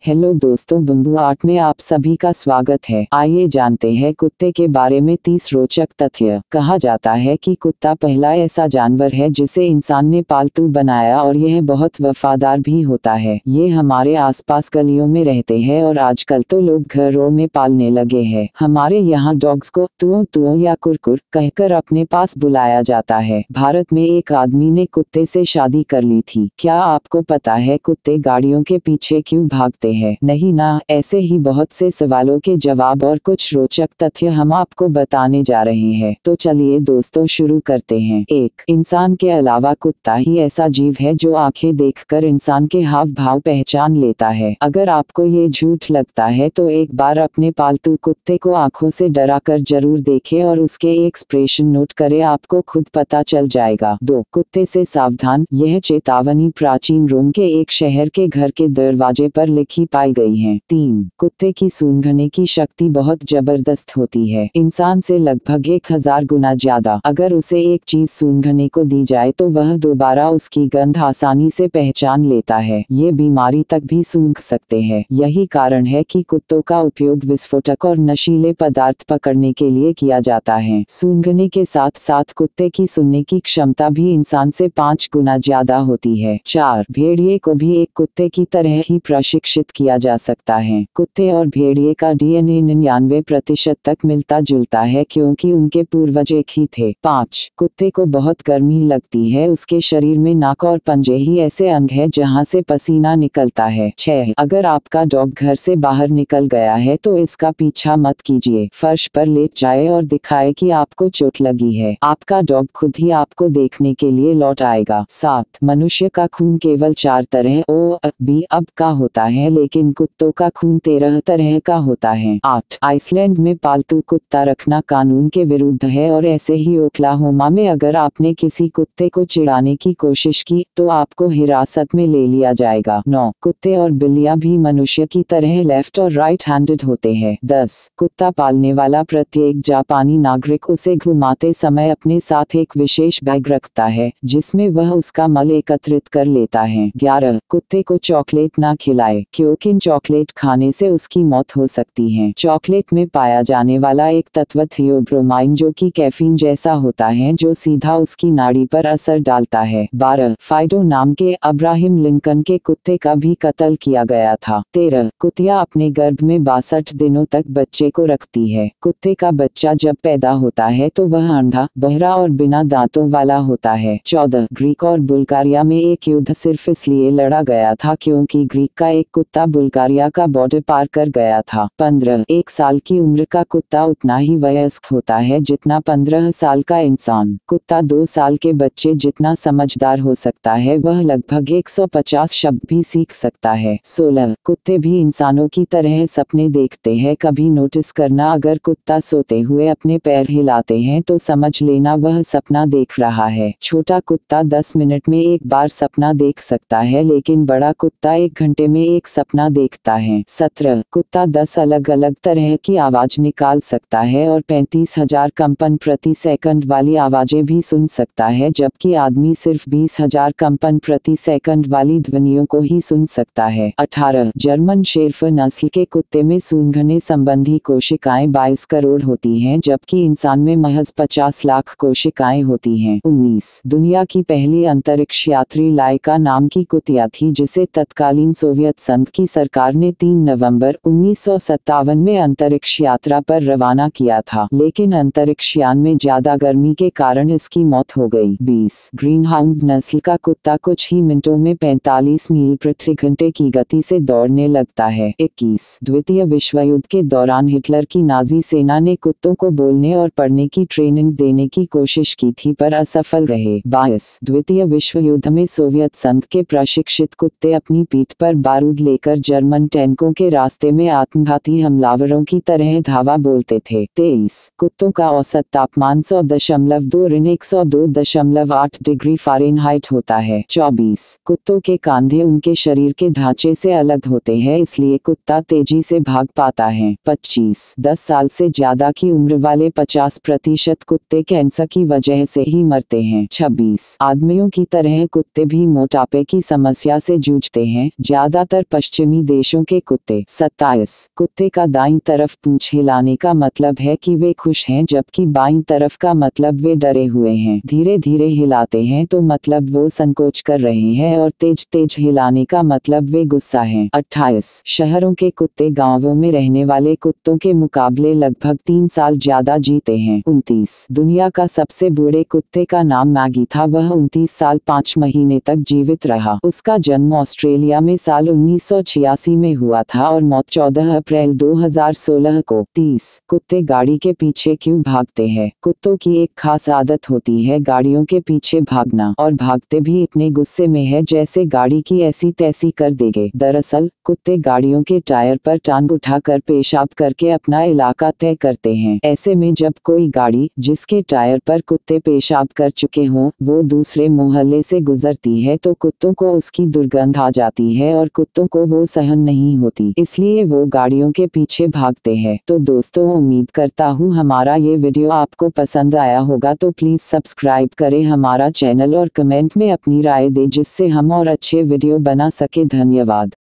Hello दोस्तों, bamboo art में आप सभी का स्वागत है। आइए जानते हैं कुत्ते के बारे में 30 रोचक तथ्य। कहा जाता है कि कुत्ता पहला ऐसा जानवर है जिसे इंसान ने पालतू बनाया और यह बहुत वफादार भी होता है। ये हमारे आसपास गलियों में रहते हैं और आजकल तो लोग घरों में पालने लगे हैं। हमारे यहाँ डॉग्स को तुओ तुओ या कुरकुर कहकर अपने पास बुलाया जाता है। भारत में एक आदमी ने कुत्ते से शादी कर ली थी। क्या आपको पता है कुत्ते गाड़ियों के पीछे क्यों भागते हैं? नहीं ना। ऐसे ही बहुत से सवालों के जवाब और कुछ रोचक तथ्य हम आपको बताने जा रहे हैं। तो चलिए दोस्तों शुरू करते हैं। 1. इंसान के अलावा कुत्ता ही ऐसा जीव है जो आंखें देखकर इंसान के हाव भाव पहचान लेता है। अगर आपको ये झूठ लगता है तो एक बार अपने पालतू कुत्ते को आंखों से डरा कर जरूर देखें और उसके एक्सप्रेशन नोट करें, आपको खुद पता चल जाएगा। 2. कुत्ते से सावधान। यह चेतावनी प्राचीन रोम के एक शहर के घर के दरवाजे पर लिखी पाई गई है। 3. कुत्ते की सूंघने की शक्ति बहुत जबरदस्त होती है, इंसान से लगभग 1000 गुना ज्यादा। अगर उसे एक चीज सूंघने को दी जाए तो वह दोबारा उसकी गंध आसानी से पहचान लेता है। ये बीमारी तक भी सूंघ सकते हैं। यही कारण है कि कुत्तों का उपयोग विस्फोटक और नशीले पदार्थ पकड़ने के लिए किया जाता है। सूंघने के साथ साथ कुत्ते की सुनने की क्षमता भी इंसान से 5 गुना ज्यादा होती है। 4. भेड़िए को भी एक कुत्ते की तरह ही प्रशिक्षित किया जा सकता है। कुत्ते और भेड़िए का डीएनए 99% तक मिलता जुलता है क्योंकि उनके पूर्वज एक ही थे। 5. कुत्ते को बहुत गर्मी लगती है, उसके शरीर में नाक और पंजे ही ऐसे अंग है जहां से पसीना निकलता है। 6. अगर आपका डॉग घर से बाहर निकल गया है तो इसका पीछा मत कीजिए। फर्श पर लेट जाए और दिखाए कि आपको चोट लगी है। आपका डॉग खुद ही आपको देखने के लिए लौट आएगा। 7. मनुष्य का खून केवल 4 तरह ओ बी अब का होता है, लेकिन कुत्तों का खून 13 तरह का होता है। 8. आइसलैंड में पालतू कुत्ता रखना कानून के विरुद्ध है और ऐसे ही ओक्लाहोमा में अगर आपने किसी कुत्ते को चिढ़ाने की कोशिश की तो आपको हिरासत में ले लिया जाएगा। 9. कुत्ते और बिल्लियां भी मनुष्य की तरह लेफ्ट और राइट हैंडेड होते हैं। 10. कुत्ता पालने वाला प्रत्येक जापानी नागरिक उसे घुमाते समय अपने साथ एक विशेष बैग रखता है जिसमें वह उसका मल एकत्रित कर लेता है। 11. कुत्ते को चॉकलेट ना खिलाए क्योंकि चॉकलेट खाने से उसकी मौत हो सकती है। चॉकलेट में पाया जाने वाला एक तत्व थियोब्रोमाइन जो कि कैफीन जैसा होता है जो सीधा उसकी नाड़ी पर असर डालता है। 12. फाइडो नाम के अब्राहम लिंकन के कुत्ते का भी कत्ल किया गया था। 13. कुतिया अपने गर्भ में 62 दिनों तक बच्चे को रखती है। कुत्ते का बच्चा जब पैदा होता है तो वह अंधा, बहरा और बिना दांतों वाला होता है। 14. ग्रीक और बुल्गारिया में एक युद्ध सिर्फ इसलिए लड़ा गया था क्योंकि ग्रीक का एक कुत्ता बुल्गारिया का बॉर्डर पार कर गया था। 15. 1 साल की उम्र का कुत्ता उतना ही वयस्क होता है जितना 15 साल का इंसान। कुत्ता 2 साल के बच्चे जितना समझदार हो सकता है वह लगभग 150 शब्द भी सीख सकता है। 16. कुत्ते भी इंसानों की तरह सपने देखते हैं। कभी नोटिस करना, अगर कुत्ता सोते हुए अपने पैर हिलाते हैं तो समझ लेना वह सपना देख रहा है। छोटा कुत्ता 10 मिनट में एक बार सपना देख सकता है लेकिन बड़ा कुत्ता 1 घंटे में एक सपना देखता है। 17. कुत्ता 10 अलग अलग तरह की आवाज निकाल सकता है और 35,000 कंपन प्रति सेकंड वाली आवाजें भी सुन सकता है, जबकि आदमी सिर्फ 20,000 कंपन प्रति सेकंड वाली ध्वनियों को ही सुन सकता है। 18. जर्मन शेर्फ नस्ल के कुत्ते में सूंघने संबंधी कोशिकाएं 22 करोड़ होती हैं, जबकि इंसान में महज 50 लाख कोशिकाएं होती हैं। 19. दुनिया की पहली अंतरिक्ष यात्री लाइका नाम की कुतिया थी जिसे तत्कालीन सोवियत संघ की सरकार ने 3 नवंबर 1957 में अंतरिक्ष यात्रा पर रवाना किया था, लेकिन अंतरिक्ष यान में ज्यादा गर्मी के कारण इसकी मौत हो गई। 20. ग्रीनहाउंड नस्ल का कुत्ता कुछ ही मिनटों में 45 मील प्रति घंटे की गति से दौड़ने लगता है। 21. द्वितीय विश्व युद्ध के दौरान हिटलर की नाजी सेना ने कुत्तों को बोलने और पढ़ने की ट्रेनिंग देने की कोशिश की थी पर असफल रहे। 22. द्वितीय विश्व युद्ध में सोवियत संघ के प्रशिक्षित कुत्ते अपनी पीठ पर बारूद लेकर जर्मन टैंकों के रास्ते में आत्मघाती हमलावरों की तरह धावा बोलते थे। 23. कुत्तों का औसत तापमान 100.2-102.8 डिग्री फ़ारेनहाइट होता है। 24. कुत्तों के कंधे उनके शरीर के ढांचे से अलग होते हैं, इसलिए कुत्ता तेजी से भाग पाता है। 25. 10 साल से ज्यादा की उम्र वाले 50% कुत्ते कैंसर की वजह से ही मरते हैं। 26. आदमियों की तरह कुत्ते भी मोटापे की समस्या से जूझते हैं। ज्यादातर पश्चिमी देशों के कुत्ते। 27 कुत्ते का दाईं तरफ पूंछ हिलाने का मतलब है कि वे खुश हैं, जबकि बाईं तरफ का मतलब वे डरे हुए हैं। धीरे धीरे हिलाते हैं तो मतलब वो संकोच कर रहे हैं, और तेज तेज हिलाने का मतलब वे गुस्सा हैं। 28 शहरों के कुत्ते गांवों में रहने वाले कुत्तों के मुकाबले लगभग 3 साल ज्यादा जीते हैं। 29 दुनिया का सबसे बूढ़े कुत्ते का नाम मैगी था। वह 29 साल 5 महीने तक जीवित रहा। उसका जन्म ऑस्ट्रेलिया में साल 1986 में हुआ था और मौत 14 अप्रैल 2016 को। 30 कुत्ते गाड़ी के पीछे क्यों भागते हैं? कुत्तों की एक खास आदत होती है गाड़ियों के पीछे भागना, और भागते भी इतने गुस्से में है जैसे गाड़ी की ऐसी तैसी कर देंगे। दरअसल कुत्ते गाड़ियों के टायर पर टांग उठाकर पेशाब करके अपना इलाका तय करते हैं। ऐसे में जब कोई गाड़ी जिसके टायर पर कुत्ते पेशाब कर चुके हों वो दूसरे मोहल्ले से गुजरती है तो कुत्तों को उसकी दुर्गंध आ जाती है और कुत्तों को वो सहन नहीं होती, इसलिए वो गाड़ियों के पीछे भागते हैं। तो दोस्तों, उम्मीद करता हूँ हमारा ये वीडियो आपको पसंद आया होगा, तो प्लीज सब्सक्राइब करें हमारा चैनल और कमेंट में अपनी राय दें जिससे हम और अच्छे वीडियो बना सके। धन्यवाद।